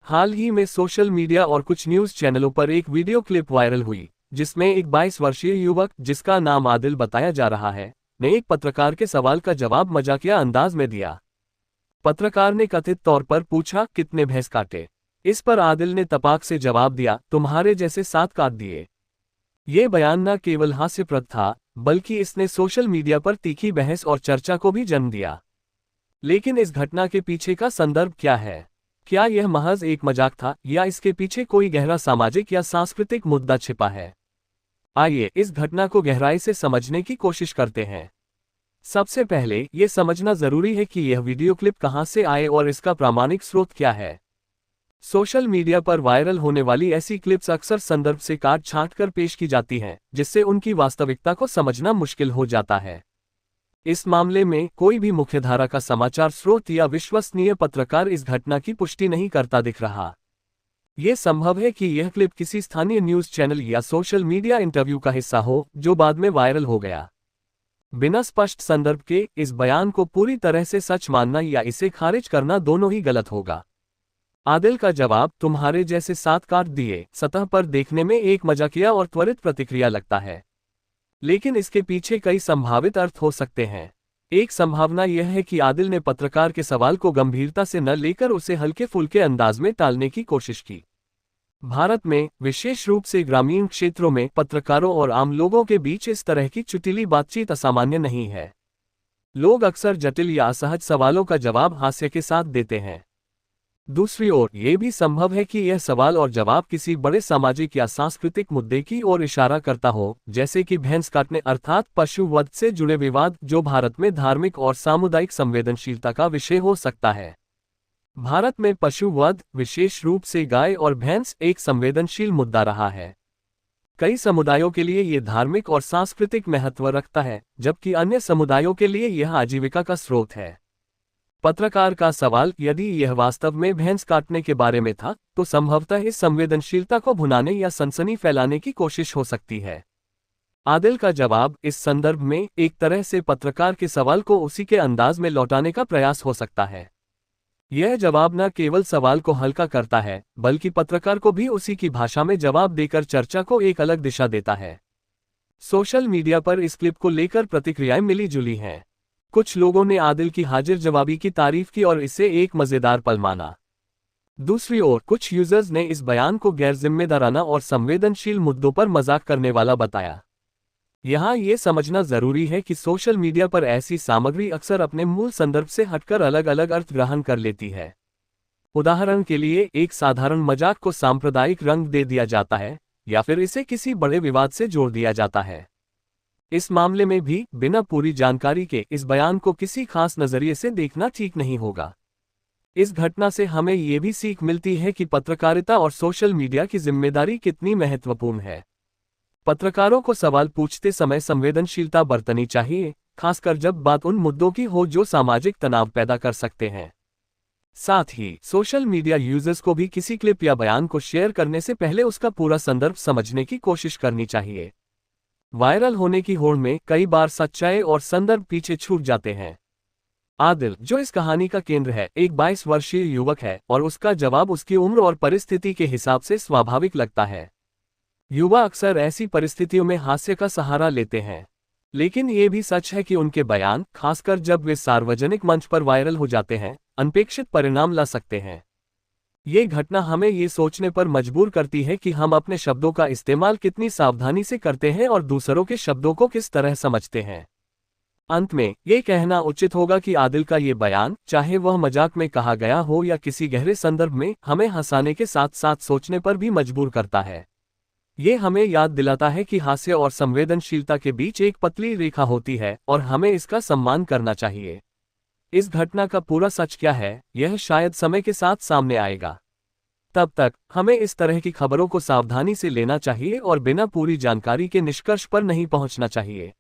हाल ही में social media और कुछ न्यूज चैनलों पर एक वीडियो क्लिप वायरल हुई, जिसमें एक 22 वर्षीय युवक, जिसका नाम आदिल बताया जा रहा है, ने एक पत्रकार के सवाल का जवाब मजाकिया अंदाज में दिया। पत्रकार ने कथित तौर पर पूछा, कितने भैंस काटे? इस पर आदिल ने तपाक से जवाब दिया, तुम्हारे जैसे 7 काट दिए। ये बयान न केवल हास्यप्रद था, बल्कि इसने सोशल मीडिया पर तीखी बहस और चर्चा को भी जन्म दिया। लेकिन इस घटना के पीछे का संदर्भ क्या है? क्या यह महज एक मजाक था, या इसके पीछे कोई गहरा सामाजिक या सांस्कृतिक मुद्दा छिपा है? आइए इस घटना को गहराई से समझने की कोशिश करते हैं। सबसे पहले ये समझना जरूरी है कि यह वीडियो क्लिप कहां से आए और इसका प्रामाणिक स्रोत क्या है। सोशल मीडिया पर वायरल होने वाली ऐसी क्लिप्स अक्सर संदर्भ से काट छांट कर पेश की जाती हैं, जिससे उनकी वास्तविकता को समझना मुश्किल हो जाता है। इस मामले में कोई भी मुख्यधारा का समाचार स्रोत या विश्वसनीय पत्रकार इस घटना की पुष्टि नहीं करता दिख रहा। ये संभव है कि यह क्लिप किसी स्थानीय न्यूज चैनल या सोशल मीडिया इंटरव्यू का हिस्सा हो, जो बाद में वायरल हो गया। बिना स्पष्ट संदर्भ के इस बयान को पूरी तरह से सच मानना या इसे खारिज करना दोनों ही गलत होगा। आदिल का जवाब, तुम्हारे जैसे 7 काट दिए, सतह पर देखने में एक मजाकिया और त्वरित प्रतिक्रिया लगता है, लेकिन इसके पीछे कई संभावित अर्थ हो सकते हैं। एक संभावना यह है कि आदिल ने पत्रकार के सवाल को गंभीरता से न लेकर उसे हल्के फुल्के अंदाज में टालने की कोशिश की। भारत में, विशेष रूप से ग्रामीण क्षेत्रों में, पत्रकारों और आम लोगों के बीच इस तरह की चुटीली बातचीत असामान्य नहीं है। लोग अक्सर जटिल या असहज सवालों का जवाब हास्य के साथ देते हैं। दूसरी ओर, यह भी संभव है कि यह सवाल और जवाब किसी बड़े सामाजिक या सांस्कृतिक मुद्दे की ओर इशारा करता हो, जैसे कि भैंस काटने अर्थात पशु वध से जुड़े विवाद, जो भारत में धार्मिक और सामुदायिक संवेदनशीलता का विषय हो सकता है। भारत में पशु वध, विशेष रूप से गाय और भैंस, एक संवेदनशील मुद्दा रहा है। कई समुदायों के लिए यह धार्मिक और सांस्कृतिक महत्व रखता है, जबकि अन्य समुदायों के लिए यह आजीविका का स्रोत है। पत्रकार का सवाल, यदि यह वास्तव में भैंस काटने के बारे में था, तो संभवतः इस संवेदनशीलता को भुनाने या सनसनी फैलाने की कोशिश हो सकती है। आदिल का जवाब इस संदर्भ में एक तरह से पत्रकार के सवाल को उसी के अंदाज में लौटाने का प्रयास हो सकता है। यह जवाब न केवल सवाल को हल्का करता है, बल्कि पत्रकार को भी उसी की भाषा में जवाब देकर चर्चा को एक अलग दिशा देता है। सोशल मीडिया पर इस क्लिप को लेकर प्रतिक्रियाएं मिली जुली हैं। कुछ लोगों ने आदिल की हाजिर जवाबी की तारीफ की और इसे एक मजेदार पल माना। दूसरी ओर, कुछ यूजर्स ने इस बयान को गैर जिम्मेदाराना और संवेदनशील मुद्दों पर मजाक करने वाला बताया। यहाँ ये समझना जरूरी है कि सोशल मीडिया पर ऐसी सामग्री अक्सर अपने मूल संदर्भ से हटकर अलग अलग अर्थ ग्रहण कर लेती है। उदाहरण के लिए, एक साधारण मजाक को सांप्रदायिक रंग दे दिया जाता है, या फिर इसे किसी बड़े विवाद से जोड़ दिया जाता है। इस मामले में भी बिना पूरी जानकारी के इस बयान को किसी खास नजरिए से देखना ठीक नहीं होगा। इस घटना से हमें ये भी सीख मिलती है कि पत्रकारिता और सोशल मीडिया की जिम्मेदारी कितनी महत्वपूर्ण है। पत्रकारों को सवाल पूछते समय संवेदनशीलता बरतनी चाहिए, खासकर जब बात उन मुद्दों की हो जो सामाजिक तनाव पैदा कर सकते हैं। साथ ही सोशल मीडिया यूजर्स को भी किसी क्लिप या बयान को शेयर करने से पहले उसका पूरा संदर्भ समझने की कोशिश करनी चाहिए। वायरल होने की होड़ में कई बार सच्चाई और संदर्भ पीछे छूट जाते हैं। आदिल, जो इस कहानी का केंद्र है, एक 22 वर्षीय युवक है और उसका जवाब उसकी उम्र और परिस्थिति के हिसाब से स्वाभाविक लगता है। युवा अक्सर ऐसी परिस्थितियों में हास्य का सहारा लेते हैं, लेकिन ये भी सच है कि उनके बयान, खासकर जब वे सार्वजनिक मंच पर वायरल हो जाते हैं, अनपेक्षित परिणाम ला सकते हैं। ये घटना हमें ये सोचने पर मजबूर करती है कि हम अपने शब्दों का इस्तेमाल कितनी सावधानी से करते हैं और दूसरों के शब्दों को किस तरह समझते हैं। अंत में ये कहना उचित होगा कि आदिल का ये बयान, चाहे वह मजाक में कहा गया हो या किसी गहरे संदर्भ में, हमें हंसाने के साथ साथ सोचने पर भी मजबूर करता है। ये हमें याद दिलाता है कि हास्य और संवेदनशीलता के बीच एक पतली रेखा होती है और हमें इसका सम्मान करना चाहिए। इस घटना का पूरा सच क्या है, यह शायद समय के साथ सामने आएगा। तब तक हमें इस तरह की खबरों को सावधानी से लेना चाहिए और बिना पूरी जानकारी के निष्कर्ष पर नहीं पहुंचना चाहिए।